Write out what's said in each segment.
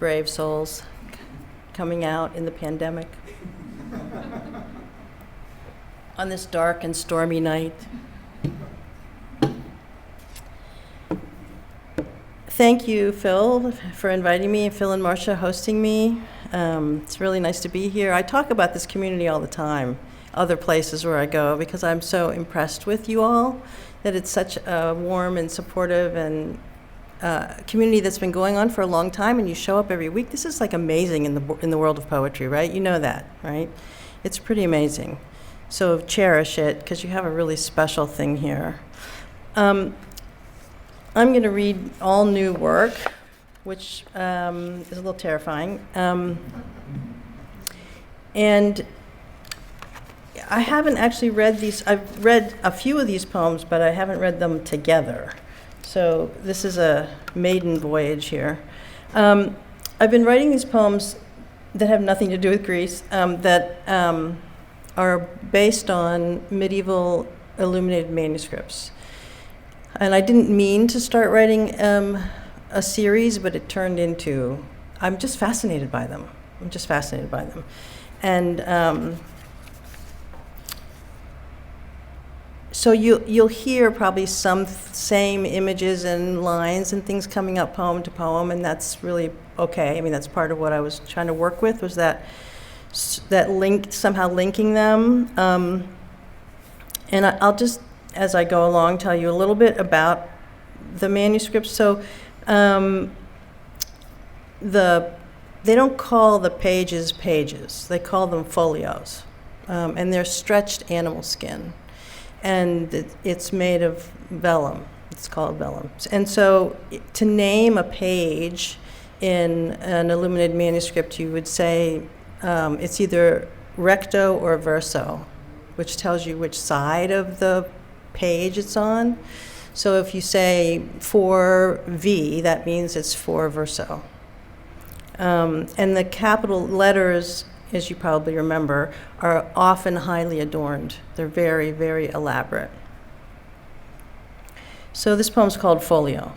brave souls coming out in the pandemic on this dark and stormy night. Thank you, Phil, for inviting me, and Phil and Marcia hosting me. It's really nice to be here. I talk about this community all the time, other places where I go, because I'm so impressed with you all, that it's such a warm and supportive and community that's been going on for a long time, and you show up every week. This is like amazing in the world of poetry, right? You know that, right? It's pretty amazing. So cherish it, because you have a really special thing here. I'm going to read all new work, which is a little terrifying. And I haven't actually read these. I've read a few of these poems, but I haven't read them together. So this is a maiden voyage here. I've been writing these poems that have nothing to do with Greece, that are based on medieval illuminated manuscripts. And I didn't mean to start writing a series, but it turned into, I'm just fascinated by them. And so you'll hear probably some same images and lines and things coming up poem to poem, and that's really okay. I mean, that's part of what I was trying to work with, was that link, somehow linking them. And I'll just, as I go along, tell you a little bit about the manuscripts. So they don't call the pages pages, they call them folios. And they're stretched animal skin. And it's made of vellum. It's called vellum. And so to name a page in an illuminated manuscript, you would say it's either recto or verso, which tells you which side of the page it's on. So if you say 4V, that means it's 4 verso. And the capital letters, as you probably remember, are often highly adorned. They're very, very elaborate. So this poem's called Folio.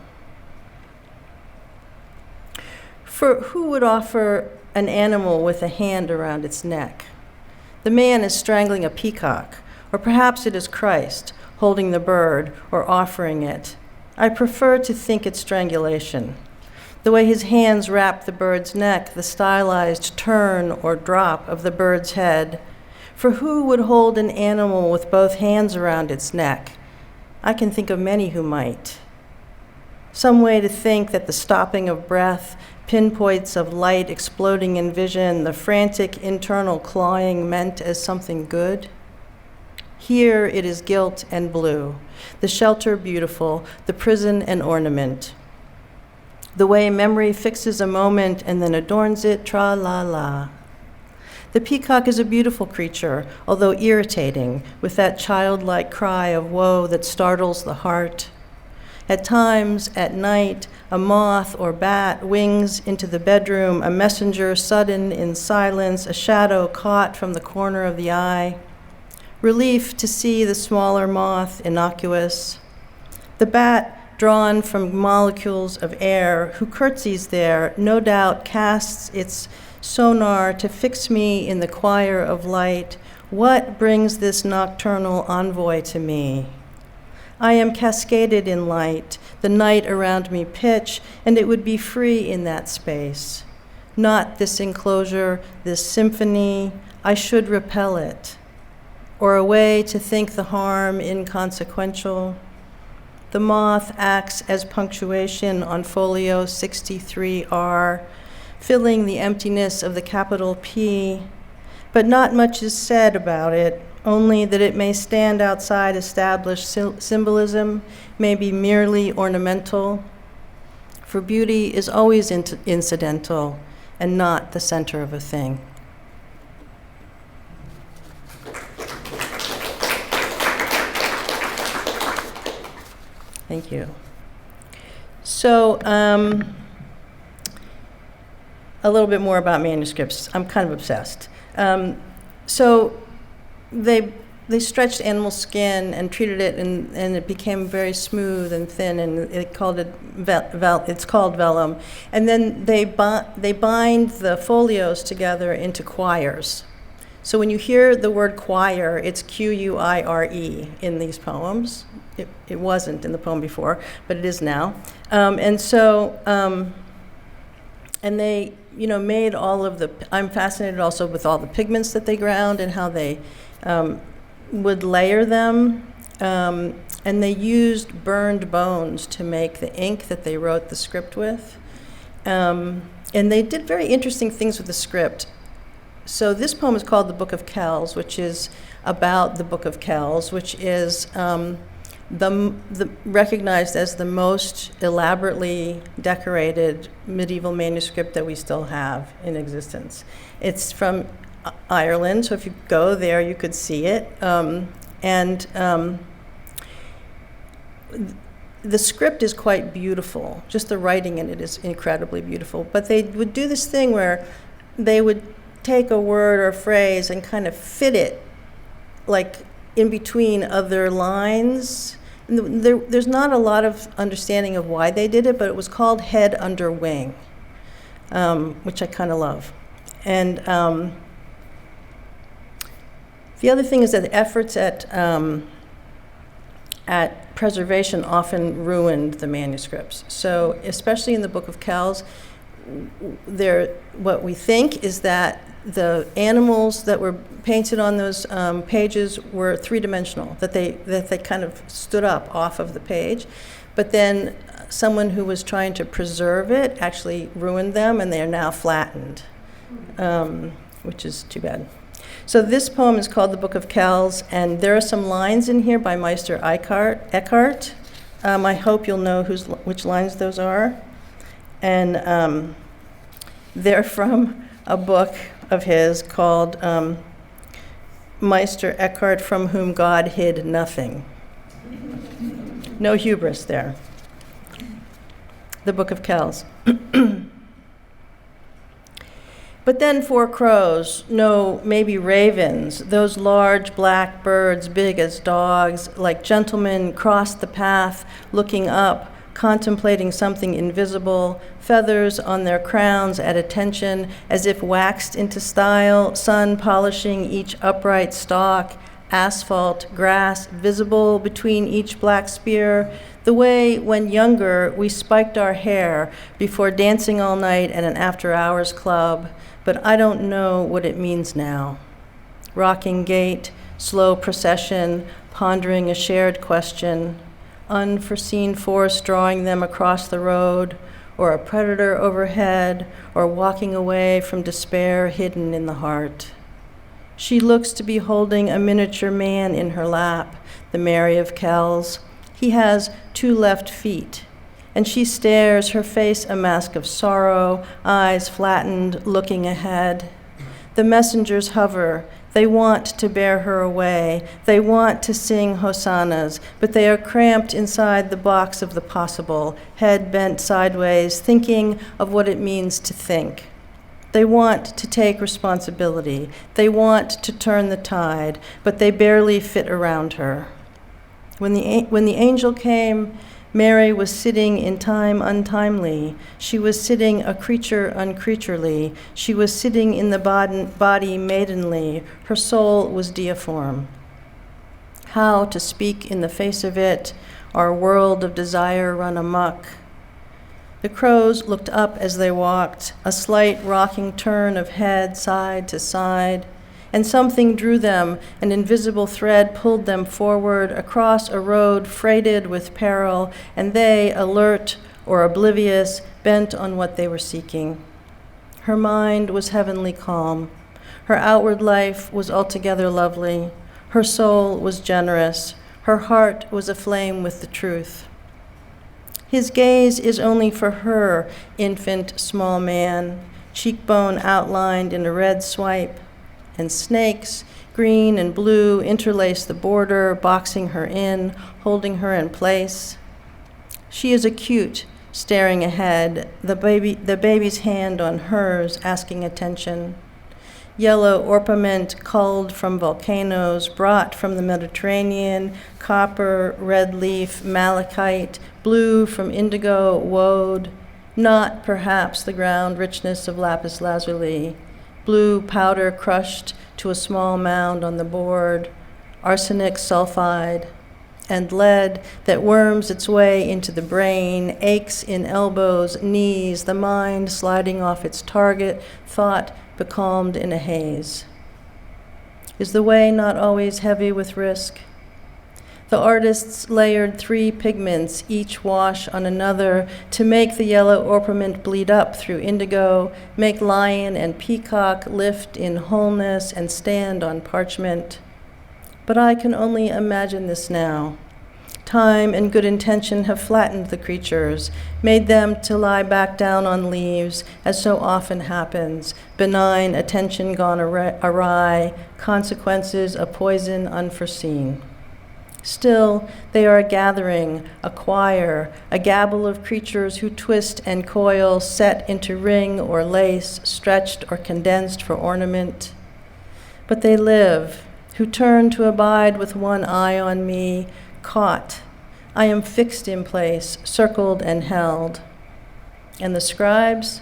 For who would offer an animal with a hand around its neck? The man is strangling a peacock, or perhaps it is Christ holding the bird or offering it. I prefer to think it's strangulation. The way his hands wrap the bird's neck, the stylized turn or drop of the bird's head. For who would hold an animal with both hands around its neck? I can think of many who might. Some way to think that the stopping of breath, pinpoints of light exploding in vision, the frantic internal clawing meant as something good. Here it is gilt and blue, the shelter beautiful, the prison an ornament. The way memory fixes a moment and then adorns it, tra-la-la. The peacock is a beautiful creature, although irritating, with that childlike cry of woe that startles the heart. At times, at night, a moth or bat wings into the bedroom, a messenger sudden in silence, a shadow caught from the corner of the eye. Relief to see the smaller moth, innocuous. The bat, drawn from molecules of air, who curtsies there, no doubt casts its sonar to fix me in the choir of light. What brings this nocturnal envoy to me? I am cascaded in light, the night around me pitch, and it would be free in that space. Not this enclosure, this symphony, I should repel it. Or a way to think the harm inconsequential. The moth acts as punctuation on folio 63R, filling the emptiness of the capital P, but not much is said about it, only that it may stand outside established symbolism, may be merely ornamental, for beauty is always incidental and not the center of a thing. Thank you. So, a little bit more about manuscripts. I'm kind of obsessed. So, they they stretched animal skin and treated it, and it became very smooth and thin, and it's called vellum. And then they bind the folios together into choirs. So when you hear the word choir, it's Q-U-I-R-E in these poems. It wasn't in the poem before, but it is now. And they, made all of the, I'm fascinated also with all the pigments that they ground and how they would layer them. And they used burned bones to make the ink that they wrote the script with. And they did very interesting things with the script. So this poem is called The Book of Kells, which is about the Book of Kells, which is recognized as the most elaborately decorated medieval manuscript that we still have in existence. It's from Ireland, so if you go there, you could see it. The script is quite beautiful. Just the writing in it is incredibly beautiful. But they would do this thing where they would take a word or a phrase and kind of fit it like in between other lines. And there's not a lot of understanding of why they did it, but it was called head under wing, which I kind of love. And the other thing is that the efforts at preservation often ruined the manuscripts. So especially in the Book of Kells, what we think is that the animals that were painted on those pages were three-dimensional, that they kind of stood up off of the page. But then someone who was trying to preserve it actually ruined them, and they are now flattened, which is too bad. So this poem is called The Book of Kells, and there are some lines in here by Meister Eckhart. I hope you'll know which lines those are. And they're from a book of his called Meister Eckhart, From Whom God Hid Nothing. No hubris there. The Book of Kells. But then 4 crows, no, maybe ravens, those large black birds, big as dogs, like gentlemen, crossed the path, looking up, contemplating something invisible, feathers on their crowns at attention, as if waxed into style, sun polishing each upright stalk, asphalt, grass visible between each black spear, the way when younger we spiked our hair before dancing all night at an after-hours club, but I don't know what it means now. Rocking gait, slow procession, pondering a shared question, unforeseen force drawing them across the road, or a predator overhead, or walking away from despair hidden in the heart. She looks to be holding a miniature man in her lap, the Mary of Kells. He has 2 left feet, and she stares, her face a mask of sorrow, eyes flattened, looking ahead. The messengers hover. They want to bear her away. They want to sing hosannas, but they are cramped inside the box of the possible, head bent sideways, thinking of what it means to think. They want to take responsibility. They want to turn the tide, but they barely fit around her. When the angel came, Mary was sitting in time untimely. She was sitting a creature uncreaturely. She was sitting in the body maidenly. Her soul was deiform. How to speak in the face of it, our world of desire run amok. The crows looked up as they walked, a slight rocking turn of head side to side, and something drew them, an invisible thread pulled them forward across a road freighted with peril, and they, alert or oblivious, bent on what they were seeking. Her mind was heavenly calm. Her outward life was altogether lovely. Her soul was generous. Her heart was aflame with the truth. His gaze is only for her, infant small man, cheekbone outlined in a red swipe, and snakes, green and blue, interlace the border, boxing her in, holding her in place. She is acute, staring ahead, the baby's hand on hers, asking attention. yellow orpiment culled from volcanoes, brought from the Mediterranean, copper, red leaf, malachite, blue from indigo, woad, not perhaps the ground richness of lapis lazuli, blue powder crushed to a small mound on the board, arsenic sulfide, and lead that worms its way into the brain, aches in elbows, knees, the mind sliding off its target, thought becalmed in a haze. Is the way not always heavy with risk? The artists layered 3 pigments, each wash on another, to make the yellow orpiment bleed up through indigo, make lion and peacock lift in wholeness and stand on parchment. But I can only imagine this now. Time and good intention have flattened the creatures, made them to lie back down on leaves, as so often happens, benign attention gone awry, consequences a poison unforeseen. Still, they are a gathering, a choir, a gabble of creatures who twist and coil, set into ring or lace, stretched or condensed for ornament. But they live, who turn to abide with one eye on me, caught. I am fixed in place, circled and held. And the scribes?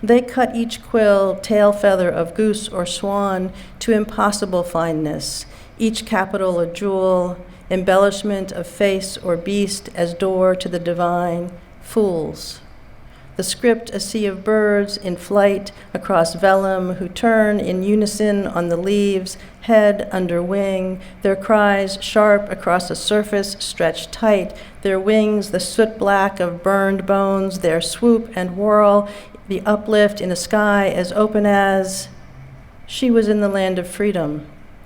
They cut each quill, tail feather of goose or swan to impossible fineness, each capital a jewel, embellishment of face or beast as door to the divine, fools. The script a sea of birds in flight across vellum who turn in unison on the leaves, head under wing, their cries sharp across a surface stretched tight, their wings the soot black of burned bones, their swoop and whirl, the uplift in a sky as open as. She was in the land of freedom.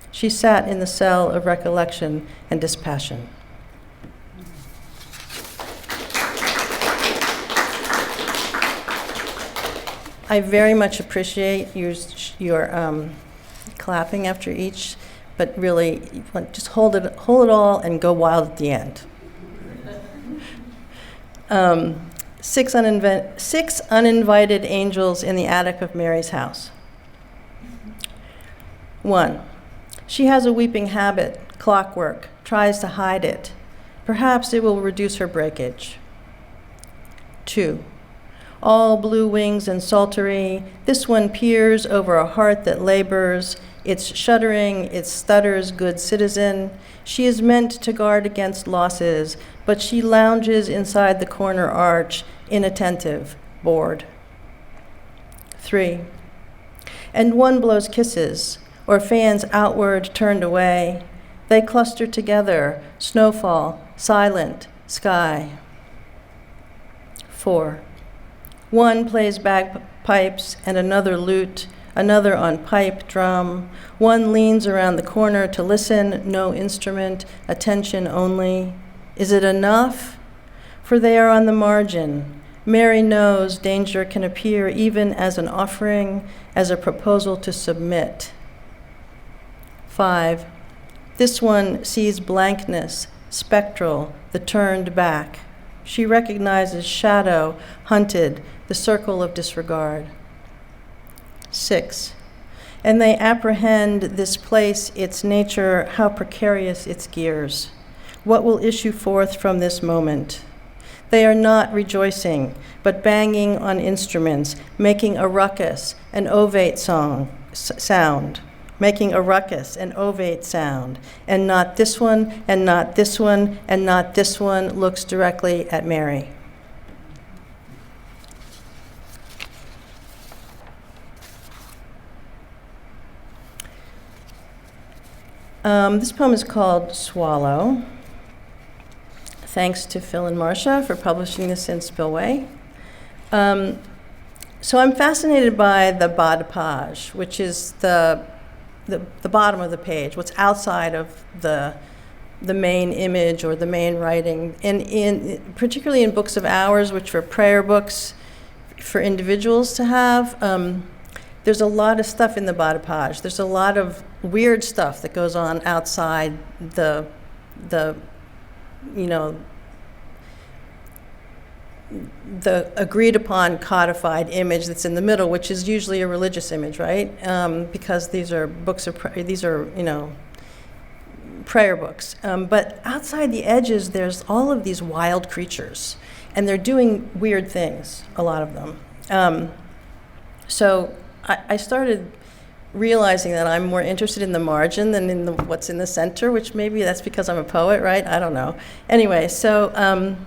She sat in the cell of recollection and dispassion. I very much appreciate your clapping after each, but really just hold it all and go wild at the end. 6 uninvited angels in the attic of Mary's house. 1. She has a weeping habit, clockwork, tries to hide it. Perhaps it will reduce her breakage. 2. All blue wings and psaltery, this one peers over a heart that labors, its shuddering, its stutters, good citizen. She is meant to guard against losses, but she lounges inside the corner arch, inattentive, bored. 3. And one blows kisses, or fans outward, turned away. They cluster together, snowfall, silent, sky. 4. One plays bagpipes and another lute, another on pipe, drum. One leans around the corner to listen, no instrument, attention only. Is it enough? For they are on the margin. Mary knows danger can appear even as an offering, as a proposal to submit. 5. This one sees blankness, spectral, the turned back. She recognizes shadow, hunted, the circle of disregard. 6. And they apprehend this place, its nature, how precarious its gears. What will issue forth from this moment? They are not rejoicing, but banging on instruments, making a ruckus, an ovate sound. Making a ruckus, an ovate sound, and not this one, and not this one, and not this one looks directly at Mary. This poem is called Swallow. Thanks to Phil and Marcia for publishing this in Spillway. So I'm fascinated by the bas de page, which is the bottom of the page, what's outside of the main image or the main writing. And particularly in books of hours, which are prayer books for individuals to have, there's a lot of stuff in the bas de page. There's a lot of weird stuff that goes on outside the the agreed upon codified image that's in the middle, which is usually a religious image, right? Because these are books of prayer books. But outside the edges, there's all of these wild creatures, and they're doing weird things, a lot of them. So I started realizing that I'm more interested in the margin than in what's in the center, which maybe that's because I'm a poet, right? I don't know. Anyway, I've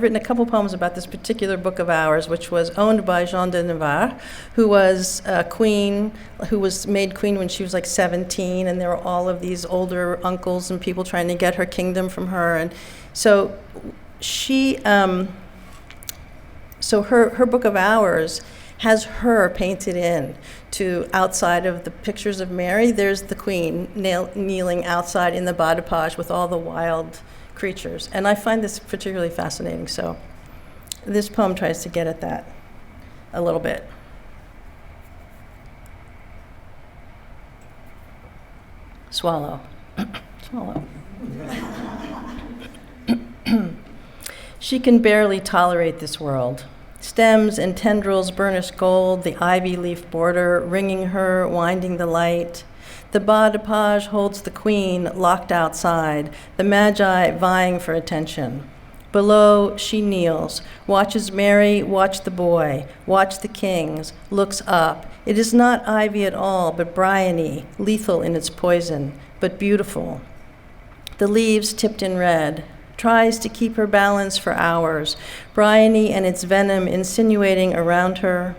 written a couple poems about this particular book of hours, which was owned by Jeanne de Navarre, who was a queen, who was made queen when she was like 17, and there were all of these older uncles and people trying to get her kingdom from her. And so she, her book of hours has her painted in to outside of the pictures of Mary. There's the queen kneeling outside in the bas de page with all the wild creatures. And I find this particularly fascinating. So this poem tries to get at that a little bit. Swallow. Swallow. She can barely tolerate this world. Stems and tendrils burnished gold, the ivy leaf border ringing her, winding the light. The bas de page holds the queen locked outside, the magi vying for attention. Below, she kneels, watches Mary, watch the boy, watch the kings, looks up. It is not ivy at all, but bryony, lethal in its poison, but beautiful. The leaves tipped in red, tries to keep her balance for hours, bryony and its venom insinuating around her.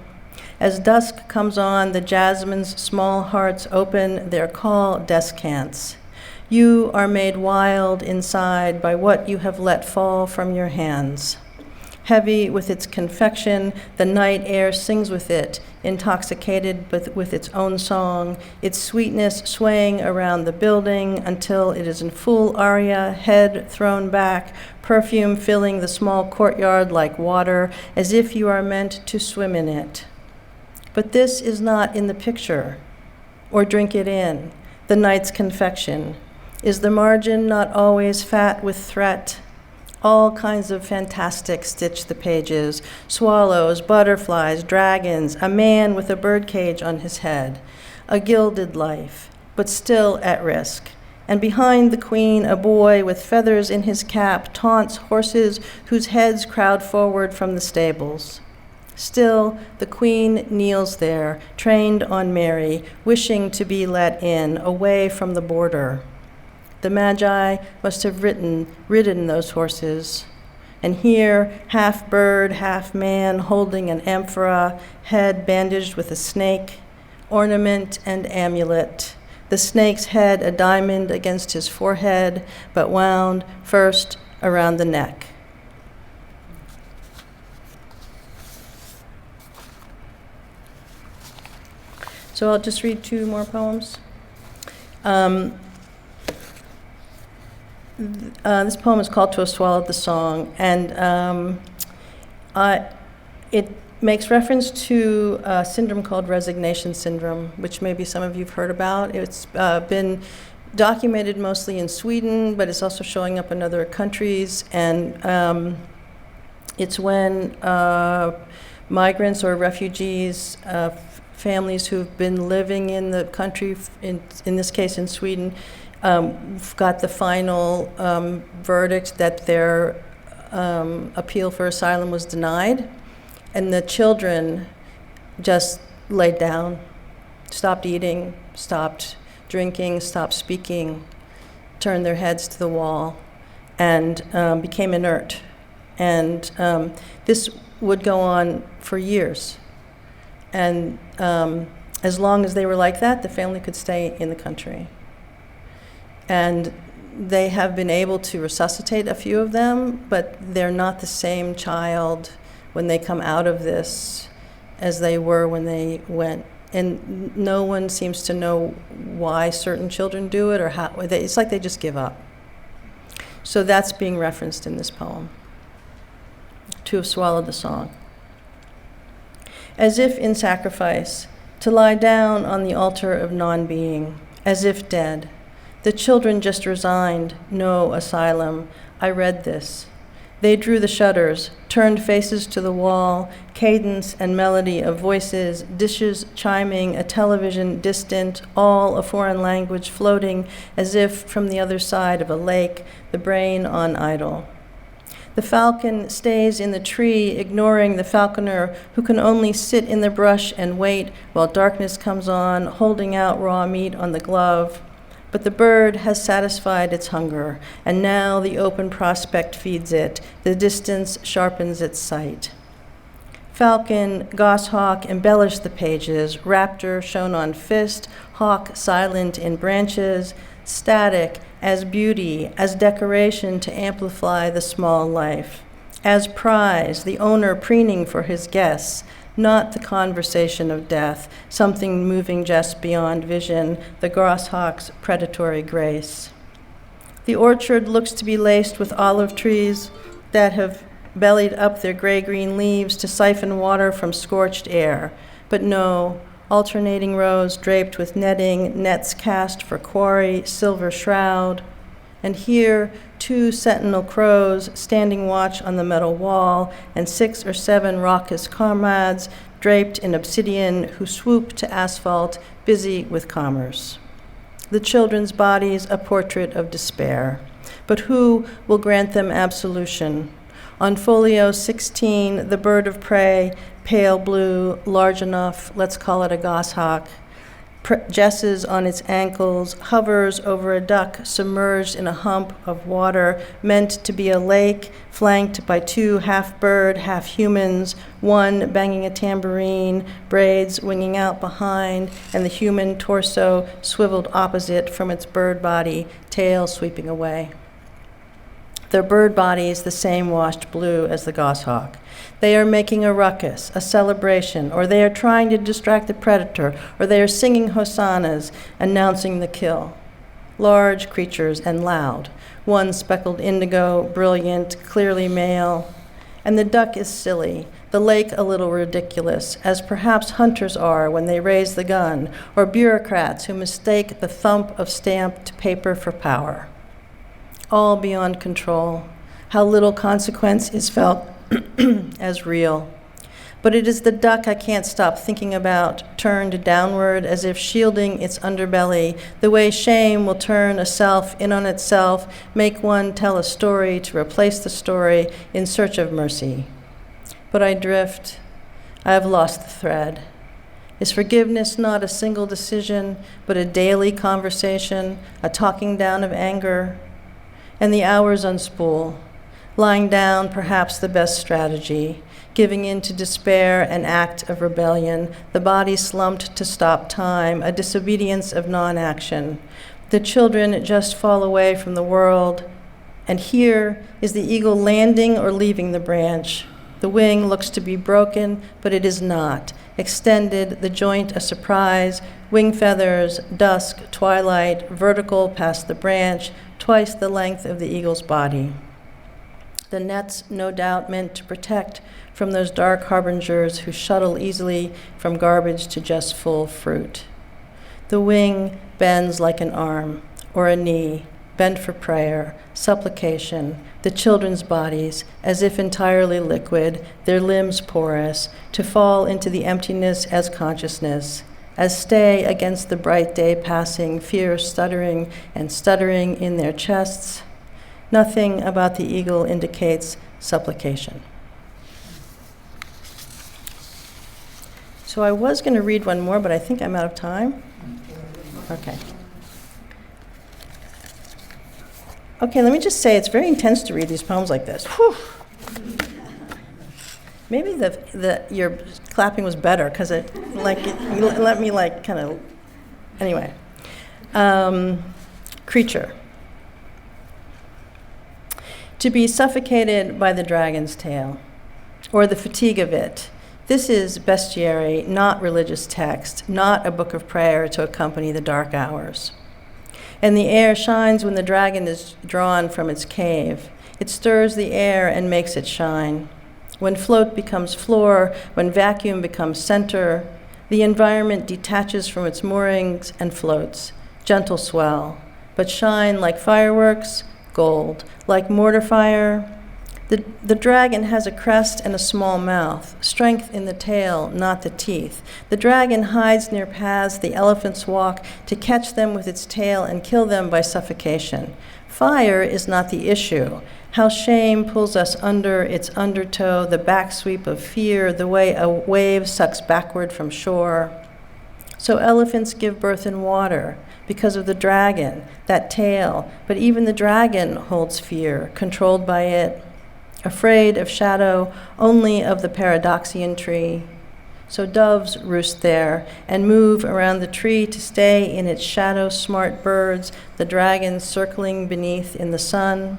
As dusk comes on, the jasmine's small hearts open their call descants. You are made wild inside by what you have let fall from your hands. Heavy with its confection, the night air sings with it, intoxicated but with its own song, its sweetness swaying around the building until it is in full aria, head thrown back, perfume filling the small courtyard like water, as if you are meant to swim in it. But this is not in the picture, or drink it in, the night's confection. Is the margin not always fat with threat? All kinds of fantastic stitch the pages, swallows, butterflies, dragons, a man with a birdcage on his head, a gilded life, but still at risk. And behind the queen, a boy with feathers in his cap taunts horses whose heads crowd forward from the stables. Still, the queen kneels there, trained on Mary, wishing to be let in, away from the border. The magi must have ridden those horses. And here, half bird, half man, holding an amphora, head bandaged with a snake, ornament and amulet. The snake's head a diamond against his forehead, but wound first around the neck. So I'll just read two more poems. This poem is called To Have Swallowed the Song, and it makes reference to a syndrome called resignation syndrome, which maybe some of you have heard about. It's been documented mostly in Sweden, but it's also showing up in other countries, and it's when migrants or refugees, families who've been living in the country, in this case in Sweden, got the final verdict that their appeal for asylum was denied, and the children just laid down, stopped eating, stopped drinking, stopped speaking, turned their heads to the wall, and became inert. And this would go on for years. And as long as they were like that, the family could stay in the country. And they have been able to resuscitate a few of them, but they're not the same child when they come out of this as they were when they went. And no one seems to know why certain children do it or how. It's like they just give up. So that's being referenced in this poem. To have swallowed the song. As if in sacrifice, to lie down on the altar of non-being, as if dead. The children just resigned, no asylum. I read this. They drew the shutters, turned faces to the wall, cadence and melody of voices, dishes chiming, a television distant, all a foreign language floating as if from the other side of a lake, the brain on idle. The falcon stays in the tree, ignoring the falconer who can only sit in the brush and wait while darkness comes on, holding out raw meat on the glove. But the bird has satisfied its hunger, and now the open prospect feeds it. The distance sharpens its sight. Falcon, goshawk embellish the pages, raptor shown on fist, hawk silent in branches, static as beauty, as decoration to amplify the small life, as prize, the owner preening for his guests, not the conversation of death, something moving just beyond vision, the goshawk's predatory grace. The orchard looks to be laced with olive trees that have bellied up their gray-green leaves to siphon water from scorched air, but no, alternating rows draped with netting, nets cast for quarry, silver shroud. And here, 2 sentinel crows standing watch on the metal wall, and 6 or 7 raucous comrades draped in obsidian who swoop to asphalt, busy with commerce. The children's bodies a portrait of despair. But who will grant them absolution? On folio 16, the bird of prey, pale blue, large enough, let's call it a goshawk, jesses on its ankles, hovers over a duck submerged in a hump of water meant to be a lake, flanked by 2 half-bird, half-humans, one banging a tambourine, braids winging out behind, and the human torso swiveled opposite from its bird body, tail sweeping away. Their bird bodies the same washed blue as the goshawk. They are making a ruckus, a celebration, or they are trying to distract the predator, or they are singing hosannas, announcing the kill. Large creatures and loud, one speckled indigo, brilliant, clearly male. And the duck is silly, the lake a little ridiculous, as perhaps hunters are when they raise the gun, or bureaucrats who mistake the thump of stamped paper for power. All beyond control, how little consequence is felt as real. But it is the duck I can't stop thinking about, turned downward as if shielding its underbelly, the way shame will turn a self in on itself, make one tell a story to replace the story in search of mercy. But I drift. I have lost the thread. Is forgiveness not a single decision, but a daily conversation, a talking down of anger? And the hours unspool. Lying down, perhaps the best strategy, giving in to despair, an act of rebellion, the body slumped to stop time, a disobedience of non-action. The children just fall away from the world, and here is the eagle landing or leaving the branch. The wing looks to be broken, but it is not. Extended, the joint a surprise, wing feathers, dusk, twilight, vertical past the branch, twice the length of the eagle's body. The nets, no doubt, meant to protect from those dark harbingers who shuttle easily from garbage to just full fruit. The wing bends like an arm or a knee, bent for prayer, supplication, the children's bodies, as if entirely liquid, their limbs porous, to fall into the emptiness as consciousness, as stay against the bright day passing, fear stuttering and stuttering in their chests. Nothing about the eagle indicates supplication. So I was going to read one more, but I think I'm out of time. Okay. Okay, let me just say it's very intense to read these poems like this. Whew. Maybe your clapping was better because it let me kind of. Anyway, creature. To be suffocated by the dragon's tail, or the fatigue of it. This is bestiary, not religious text, not a book of prayer to accompany the dark hours. And the air shines when the dragon is drawn from its cave. It stirs the air and makes it shine. When float becomes floor, when vacuum becomes center, the environment detaches from its moorings and floats, gentle swell, but shine like fireworks, gold. Like mortar fire, the dragon has a crest and a small mouth, strength in the tail, not the teeth. The dragon hides near paths the elephants walk to catch them with its tail and kill them by suffocation. Fire is not the issue. How shame pulls us under its undertow, the backsweep of fear, the way a wave sucks backward from shore. So elephants give birth in water because of the dragon, that tail, but even the dragon holds fear, controlled by it, afraid of shadow, only of the paradoxian tree. So doves roost there and move around the tree to stay in its shadow, smart birds, the dragon circling beneath in the sun.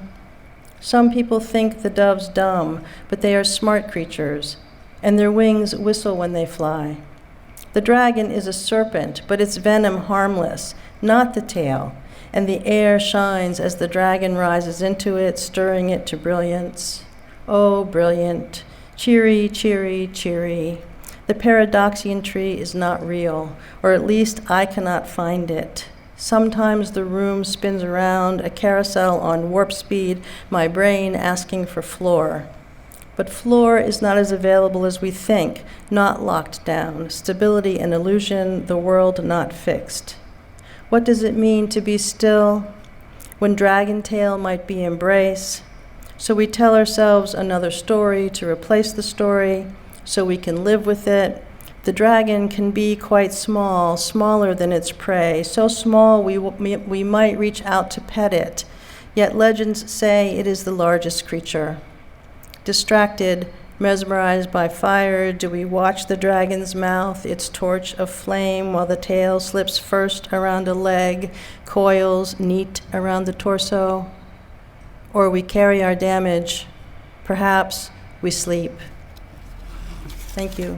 Some people think the doves dumb, but they are smart creatures, and their wings whistle when they fly. The dragon is a serpent, but its venom harmless, not the tail, and the air shines as the dragon rises into it, stirring it to brilliance. Oh, brilliant, cheery, cheery, cheery. The paradoxian tree is not real, or at least I cannot find it. Sometimes the room spins around, a carousel on warp speed, my brain asking for floor. But floor is not as available as we think, not locked down, stability an illusion, the world not fixed. What does it mean to be still when dragon tail might be embrace? So we tell ourselves another story to replace the story so we can live with it. The dragon can be quite small, smaller than its prey, so small we might reach out to pet it, yet legends say it is the largest creature. Distracted, mesmerized by fire, do we watch the dragon's mouth, its torch of flame, while the tail slips first around a leg, coils neat around the torso? Or we carry our damage, perhaps we sleep. Thank you.